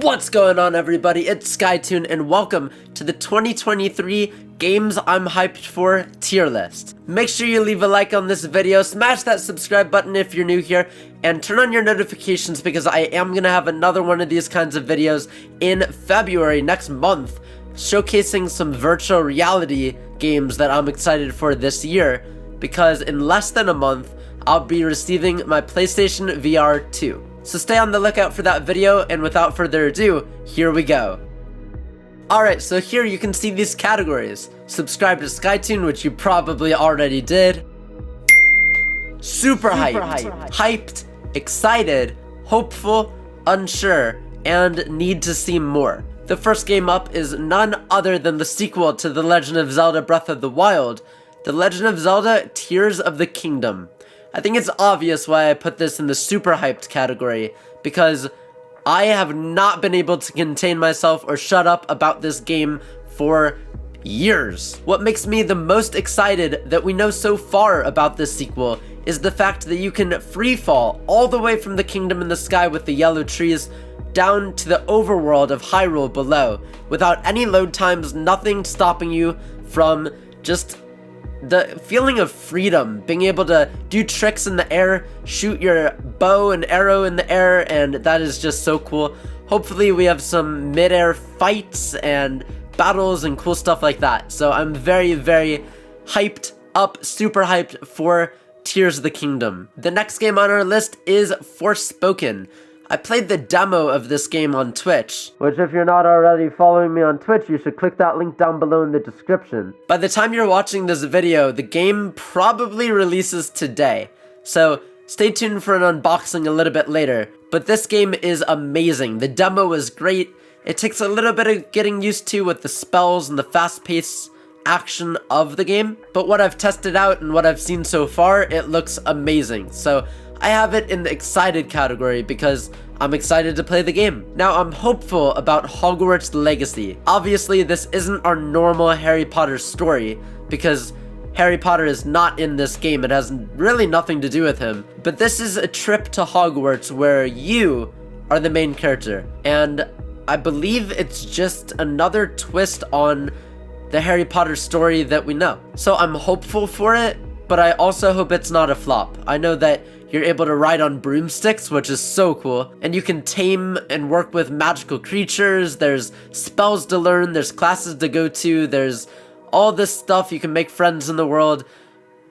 What's going on, everybody? It's SkyToon, and welcome to the 2023 Games I'm Hyped For tier list. Make sure you leave a like on this video, smash that subscribe button if you're new here, and turn on your notifications because I am going to have another one of these kinds of videos in February next month, showcasing some virtual reality games that I'm excited for this year, because in less than a month, I'll be receiving my PlayStation VR 2. So stay on the lookout for that video, and without further ado, here we go. Alright, so here you can see these categories. Subscribe to SkyToon, which you probably already did. Super hyped, hyped, excited, hopeful, unsure, and need to see more. The first game up is none other than the sequel to The Legend of Zelda Breath of the Wild, The Legend of Zelda Tears of the Kingdom. I think it's obvious why I put this in the super hyped category, because I have not been able to contain myself or shut up about this game for years. What makes me the most excited that we know so far about this sequel is the fact that you can free fall all the way from the kingdom in the sky with the yellow trees down to the overworld of Hyrule below, without any load times, nothing stopping you from just the feeling of freedom, being able to do tricks in the air, shoot your bow and arrow in the air, and that is just so cool. Hopefully we have some mid-air fights and battles and cool stuff like that. So I'm very, very hyped up, super hyped for Tears of the Kingdom. The next game on our list is Forspoken. I played the demo of this game on Twitch, which if you're not already following me on Twitch, you should click that link down below in the description. By the time you're watching this video, the game probably releases today, so stay tuned for an unboxing a little bit later. But this game is amazing. The demo is great. It takes a little bit of getting used to with the spells and the fast-paced action of the game, but what I've tested out and what I've seen so far, it looks amazing. So I have it in the excited category because I'm excited to play the game. Now, I'm hopeful about Hogwarts Legacy. Obviously, this isn't our normal Harry Potter story because Harry Potter is not in this game. It has really nothing to do with him. But this is a trip to Hogwarts where you are the main character. And I believe it's just another twist on the Harry Potter story that we know. So I'm hopeful for it, but I also hope it's not a flop. I know that you're able to ride on broomsticks, which is so cool, and you can tame and work with magical creatures. There's spells to learn, there's classes to go to, there's all this stuff. You can make friends in the world,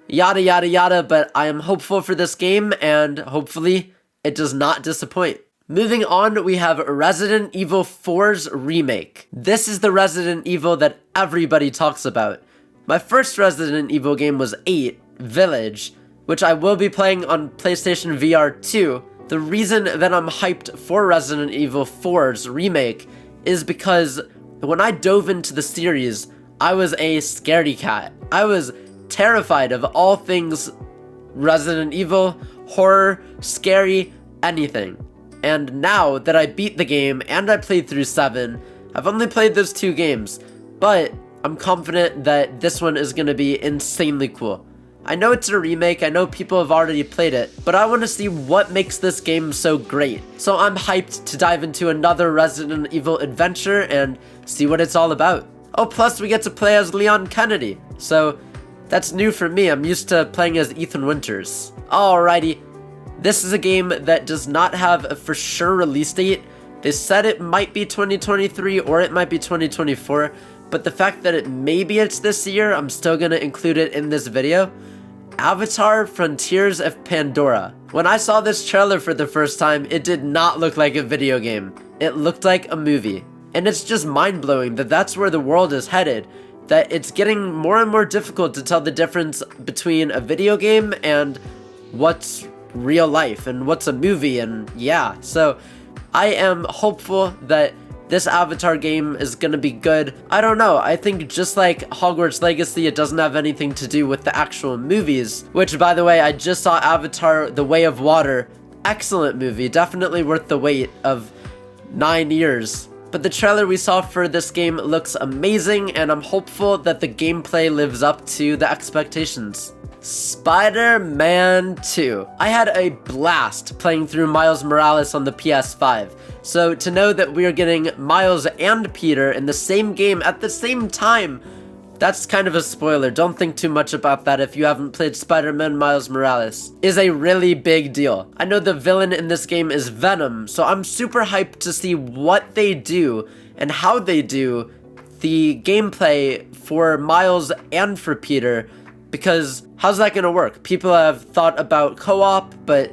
yada yada yada, but I am hopeful for this game, and hopefully it does not disappoint. Moving on, we have Resident Evil 4's remake. This is the Resident Evil that everybody talks about. My first Resident Evil game was 8, Village, which I will be playing on PlayStation VR 2. The reason that I'm hyped for Resident Evil 4's remake is because when I dove into the series, I was a scaredy cat. I was terrified of all things Resident Evil, horror, scary, anything. And now that I beat the game and I played through 7, I've only played those 2 games, but I'm confident that this one is going to be insanely cool. I know it's a remake, I know people have already played it, but I want to see what makes this game so great. So I'm hyped to dive into another Resident Evil adventure and see what it's all about. Oh, plus we get to play as Leon Kennedy, so that's new for me. I'm used to playing as Ethan Winters. Alrighty, this is a game that does not have a for sure release date. They said it might be 2023 or it might be 2024, but the fact that maybe it's this year, I'm still gonna include it in this video. Avatar: Frontiers of Pandora. When I saw this trailer for the first time, it did not look like a video game. It looked like a movie. And it's just mind-blowing that that's where the world is headed, that it's getting more and more difficult to tell the difference between a video game and what's real life and what's a movie, and yeah. So I am hopeful that this Avatar game is gonna be good. I don't know, I think just like Hogwarts Legacy, it doesn't have anything to do with the actual movies, which by the way, I just saw Avatar: The Way of Water. Excellent movie, definitely worth the wait of 9 years. But the trailer we saw for this game looks amazing, and I'm hopeful that the gameplay lives up to the expectations. Spider-Man 2. I had a blast playing through Miles Morales on the PS5. So to know that we are getting Miles and Peter in the same game at the same time, that's kind of a spoiler. Don't think too much about that if you haven't played Spider-Man Miles Morales. Is a really big deal. I know the villain in this game is Venom, so I'm super hyped to see what they do and how they do the gameplay for Miles and for Peter, because how's that gonna work? People have thought about co-op, but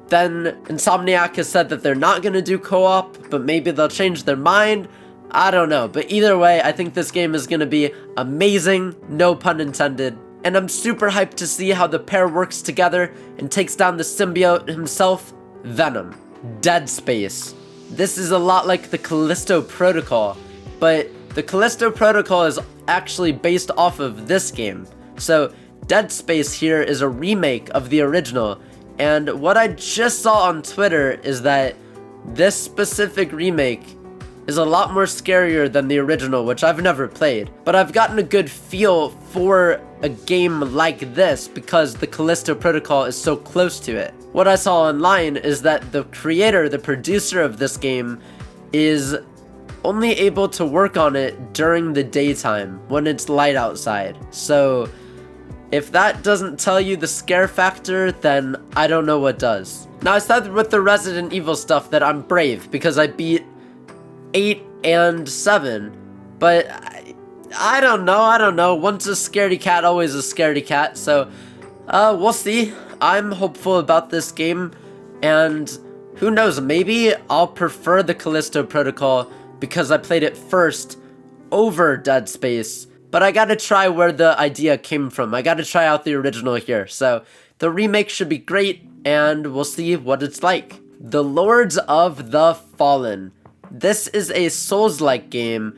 then Insomniac has said that they're not gonna do co-op, but maybe they'll change their mind. I don't know, but either way, I think this game is gonna be amazing, no pun intended. And I'm super hyped to see how the pair works together and takes down the symbiote himself, Venom. Dead Space. This is a lot like the Callisto Protocol, but the Callisto Protocol is actually based off of this game. So Dead Space here is a remake of the original, and what I just saw on Twitter is that this specific remake is a lot more scarier than the original, which I've never played. But I've gotten a good feel for a game like this because the Callisto Protocol is so close to it. What I saw online is that the creator, the producer of this game, is only able to work on it during the daytime when it's light outside. So if that doesn't tell you the scare factor, then I don't know what does. Now, I said with the Resident Evil stuff that I'm brave because I beat 8 and 7, but I don't know. Once a scaredy cat, always a scaredy cat, so we'll see. I'm hopeful about this game, and who knows, maybe I'll prefer the Callisto Protocol because I played it first over Dead Space. But I gotta try where the idea came from. I gotta try out the original here. So the remake should be great, and we'll see what it's like. The Lords of the Fallen. This is a Souls-like game,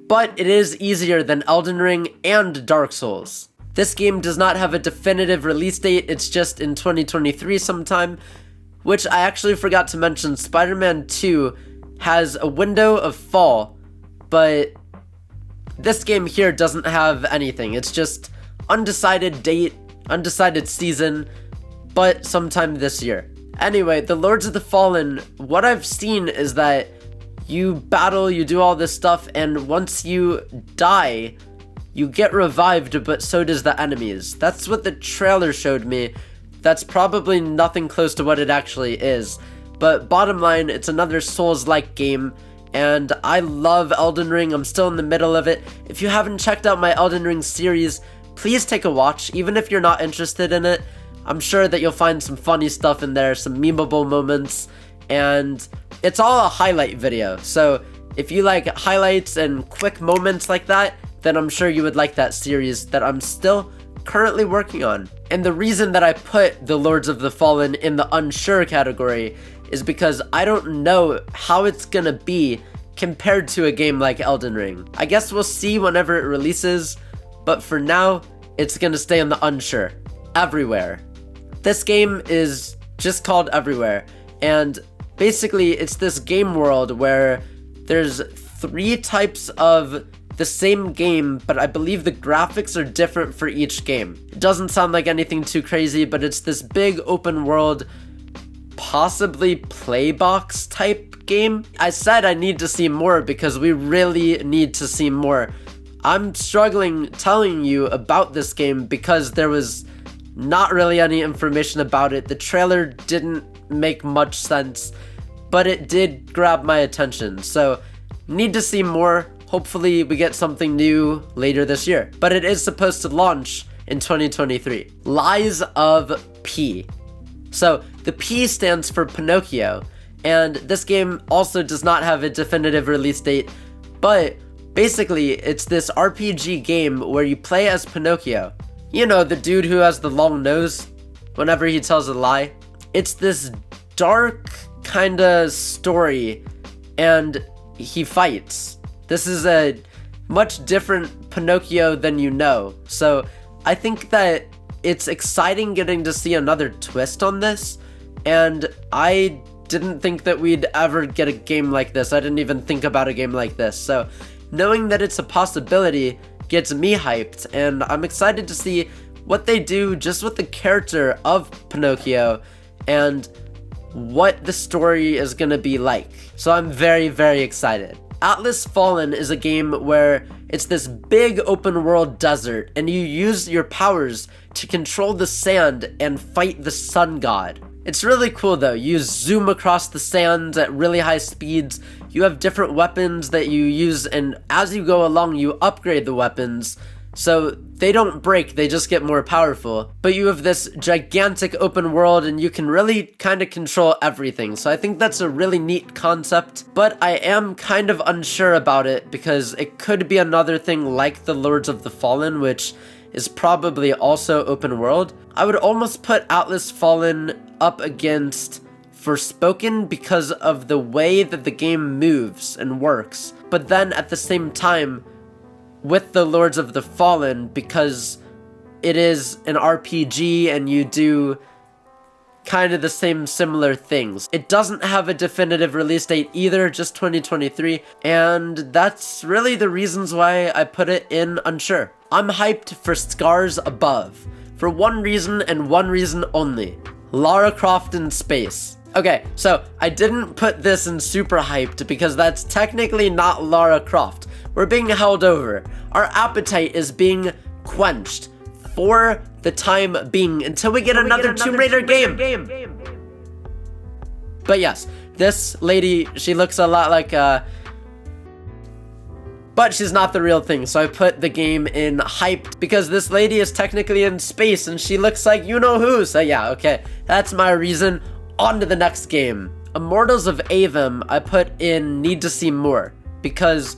but it is easier than Elden Ring and Dark Souls. This game does not have a definitive release date, it's just in 2023 sometime, which I actually forgot to mention. Spider-Man 2 has a window of fall, but this game here doesn't have anything. It's just undecided date, undecided season, but sometime this year. Anyway, the Lords of the Fallen, what I've seen is that you battle, you do all this stuff, and once you die, you get revived, but so does the enemies. That's what the trailer showed me. That's probably nothing close to what it actually is. But bottom line, it's another Souls-like game, and I love Elden Ring. I'm still in the middle of it. If you haven't checked out my Elden Ring series, please take a watch, even if you're not interested in it. I'm sure that you'll find some funny stuff in there, some memeable moments, and it's all a highlight video. So if you like highlights and quick moments like that, then I'm sure you would like that series that I'm still currently working on. And the reason that I put the Lords of the Fallen in the unsure category is because I don't know how it's gonna be compared to a game like Elden Ring. I guess we'll see whenever it releases, but for now, it's gonna stay in the unsure. Everywhere. This game is just called Everywhere, and basically it's this game world where there's 3 types of the same game, but I believe the graphics are different for each game. It doesn't sound like anything too crazy, but it's this big open world, possibly Playbox type game. I said I need to see more because we really need to see more. I'm struggling telling you about this game because there was not really any information about it. The trailer didn't make much sense, but it did grab my attention. So need to see more. Hopefully we get something new later this year, but it is supposed to launch in 2023. Lies of P. So the P stands for Pinocchio, and this game also does not have a definitive release date, but basically it's this RPG game where you play as Pinocchio. You know, the dude who has the long nose whenever he tells a lie. It's this dark kind of story, and he fights. This is a much different Pinocchio than you know. So I think that it's exciting getting to see another twist on this, and I didn't think that we'd ever get a game like this. I didn't even think about a game like this. So knowing that it's a possibility gets me hyped, and I'm excited to see what they do just with the character of Pinocchio and what the story is gonna be like. So I'm very, very excited. Atlas Fallen is a game where it's this big open world desert and you use your powers to control the sand and fight the sun god. It's really cool though. You zoom across the sand at really high speeds. You have different weapons that you use, and as you go along you upgrade the weapons so they don't break, they just get more powerful. But you have this gigantic open world and you can really kind of control everything. So I think that's a really neat concept, but I am kind of unsure about it because it could be another thing like the Lords of the Fallen, which is probably also open world. I would almost put Atlas Fallen up against Forspoken because of the way that the game moves and works. But then at the same time, with the Lords of the Fallen, because it is an RPG and you do kind of the same similar things. It doesn't have a definitive release date either, just 2023, and that's really the reasons why I put it in unsure. I'm hyped for Scars Above, for one reason and one reason only: Lara Croft in space. Okay, so I didn't put this in super hyped because that's technically not Lara Croft. We're being held over. Our appetite is being quenched for the time being until we get another Tomb Raider game. But yes, this lady, she looks a lot like but she's not the real thing, so I put the game in hyped because this lady is technically in space and she looks like you know who. So yeah, okay, that's my reason. On to the next game. Immortals of Avum, I put in need to see more because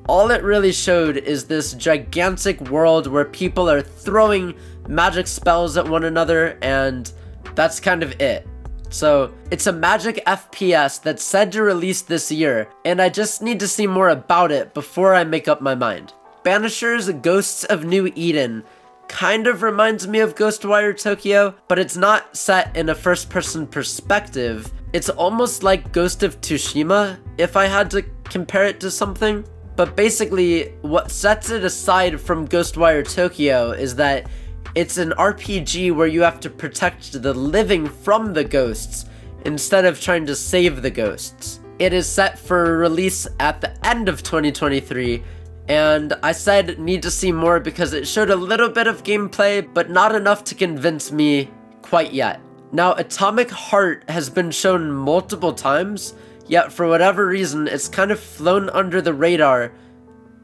all it really showed is this gigantic world where people are throwing magic spells at one another, and that's kind of it. So it's a magic FPS that's said to release this year, and I just need to see more about it before I make up my mind. Banisher's Ghosts of New Eden kind of reminds me of Ghostwire Tokyo, but it's not set in a first-person perspective. It's almost like Ghost of Tsushima, if I had to compare it to something. But basically, what sets it aside from Ghostwire Tokyo is that it's an RPG where you have to protect the living from the ghosts instead of trying to save the ghosts. It is set for release at the end of 2023, and I said need to see more because it showed a little bit of gameplay, but not enough to convince me quite yet. Now, Atomic Heart has been shown multiple times, yet for whatever reason, it's kind of flown under the radar,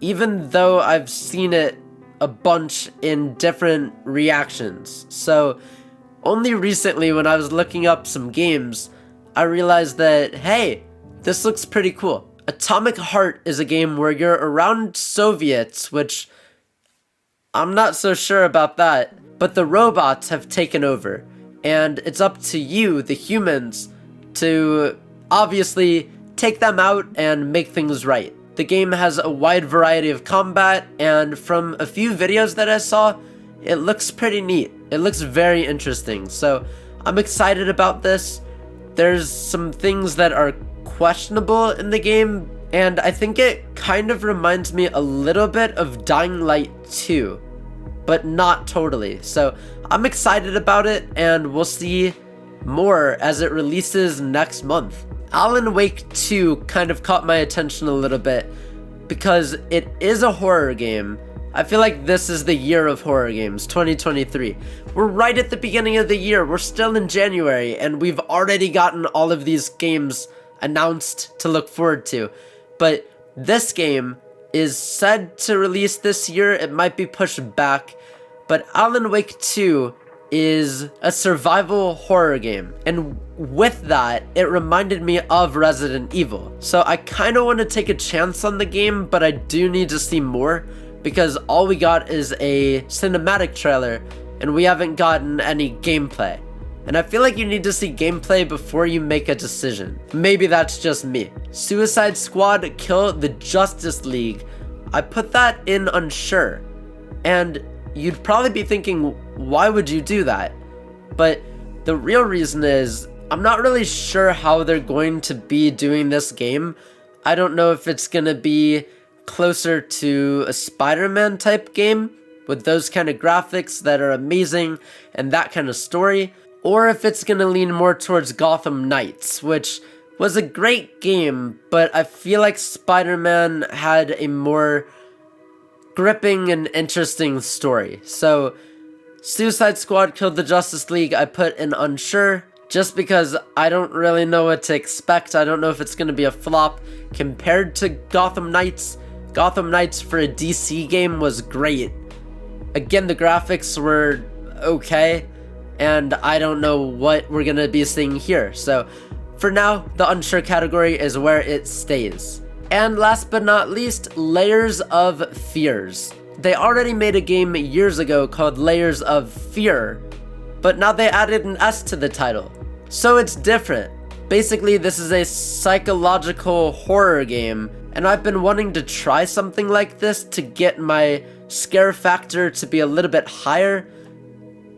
even though I've seen it a bunch in different reactions. So, only recently when I was looking up some games, I realized that, hey, this looks pretty cool. Atomic Heart is a game where you're around Soviets, which I'm not so sure about that, but the robots have taken over, and it's up to you, the humans, to obviously take them out and make things right. The game has a wide variety of combat, and from a few videos that I saw, it looks pretty neat. It looks very interesting, so I'm excited about this. There's some things that are questionable in the game, and I think it kind of reminds me a little bit of Dying Light 2, but not totally. So I'm excited about it, and we'll see more as it releases next month. Alan Wake 2 kind of caught my attention a little bit because it is a horror game. I feel like this is the year of horror games, 2023. We're right at the beginning of the year, we're still in January, and we've already gotten all of these games announced to look forward to. But this game is said to release this year, it might be pushed back, but Alan Wake 2 is a survival horror game, and with that, it reminded me of Resident Evil. So I kind of want to take a chance on the game, but I do need to see more, because all we got is a cinematic trailer, and we haven't gotten any gameplay. And I feel like you need to see gameplay before you make a decision. Maybe that's just me. Suicide Squad Kill the Justice League. I put that in unsure. And you'd probably be thinking, why would you do that? But the real reason is, I'm not really sure how they're going to be doing this game. I don't know if it's gonna be closer to a Spider-Man type game, with those kind of graphics that are amazing and that kind of story, or if it's gonna lean more towards Gotham Knights, which was a great game, but I feel like Spider-Man had a more gripping and interesting story. So Suicide Squad Killed the Justice League I put in unsure, just because I don't really know what to expect. I don't know if it's going to be a flop compared to Gotham Knights. Gotham Knights for a DC game was great. Again, the graphics were okay, and I don't know what we're going to be seeing here. So for now, the unsure category is where it stays. And last but not least, Layers of Fears. They already made a game years ago called Layers of Fear, but now they added an S to the title. So it's different. Basically, this is a psychological horror game, and I've been wanting to try something like this to get my scare factor to be a little bit higher,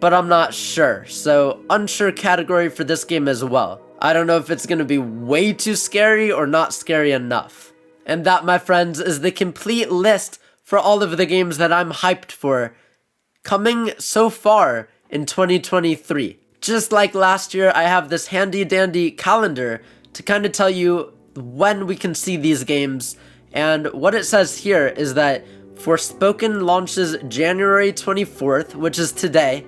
but I'm not sure. So unsure category for this game as well. I don't know if it's going to be way too scary or not scary enough. And that, my friends, is the complete list for all of the games that I'm hyped for coming so far in 2023. Just like last year, I have this handy dandy calendar to kind of tell you when we can see these games, and what it says here is that Forspoken launches January 24th, which is today.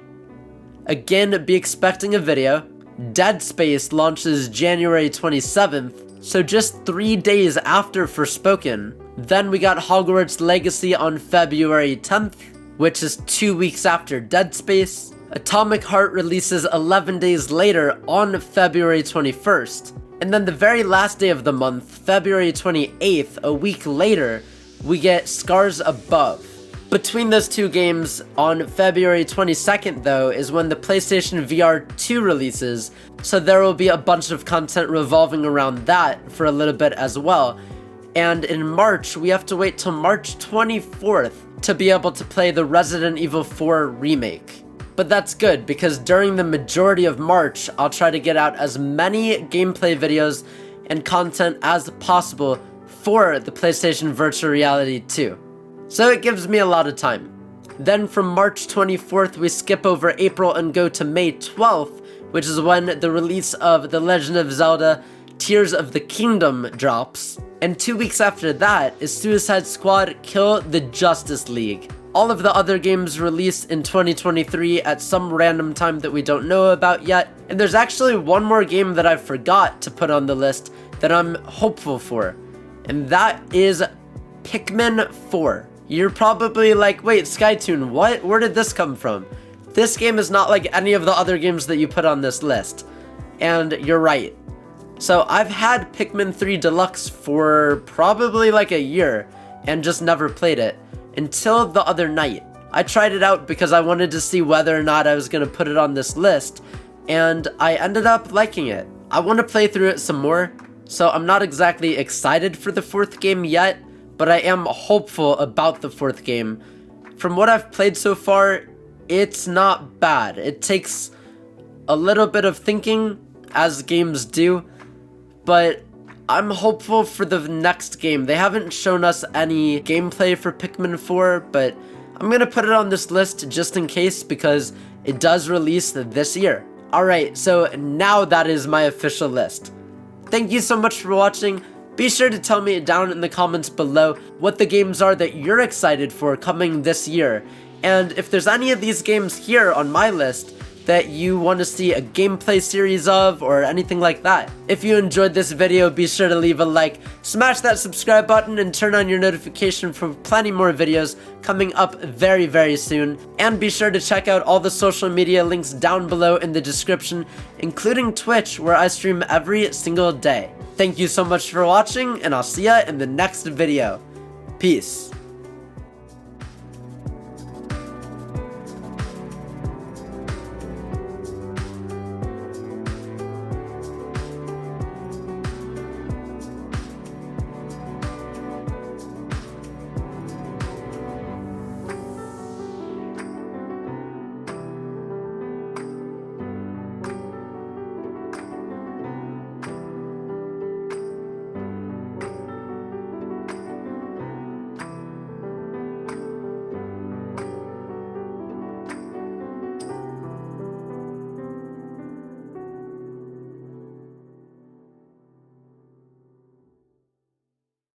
Again, be expecting a video. Dead Space launches January 27th, so just 3 days after Forspoken. Then we got Hogwarts Legacy on February 10th, which is 2 weeks after Dead Space. Atomic Heart releases 11 days later on February 21st. And then the very last day of the month, February 28th, a week later, we get Scars Above. Between those two games, on February 22nd though, is when the PlayStation VR 2 releases, so there will be a bunch of content revolving around that for a little bit as well. And in March, we have to wait till March 24th to be able to play the Resident Evil 4 remake. But that's good, because during the majority of March, I'll try to get out as many gameplay videos and content as possible for the PlayStation Virtual Reality 2. So it gives me a lot of time. Then from March 24th, we skip over April and go to May 12th, which is when the release of The Legend of Zelda Tears of the Kingdom drops. And 2 weeks after that is Suicide Squad Kill the Justice League. All of the other games released in 2023 at some random time that we don't know about yet. And there's actually one more game that I forgot to put on the list that I'm hopeful for. And that is Pikmin 4. You're probably like, wait, Skytoon, what? Where did this come from? This game is not like any of the other games that you put on this list. And you're right. So I've had Pikmin 3 Deluxe for probably like a year and just never played it. Until the other night. I tried it out because I wanted to see whether or not I was going to put it on this list, and I ended up liking it. I want to play through it some more, so I'm not exactly excited for the fourth game yet, but I am hopeful about the fourth game. From what I've played so far, it's not bad. It takes a little bit of thinking, as games do, but I'm hopeful for the next game. They haven't shown us any gameplay for Pikmin 4, but I'm gonna put it on this list just in case because it does release this year. Alright, so now that is my official list. Thank you so much for watching. Be sure to tell me down in the comments below what the games are that you're excited for coming this year. And if there's any of these games here on my list that you want to see a gameplay series of or anything like that. If you enjoyed this video, be sure to leave a like, smash that subscribe button, and turn on your notification for plenty more videos coming up very, very soon. And be sure to check out all the social media links down below in the description, including Twitch, where I stream every single day. Thank you so much for watching, and I'll see ya in the next video. Peace.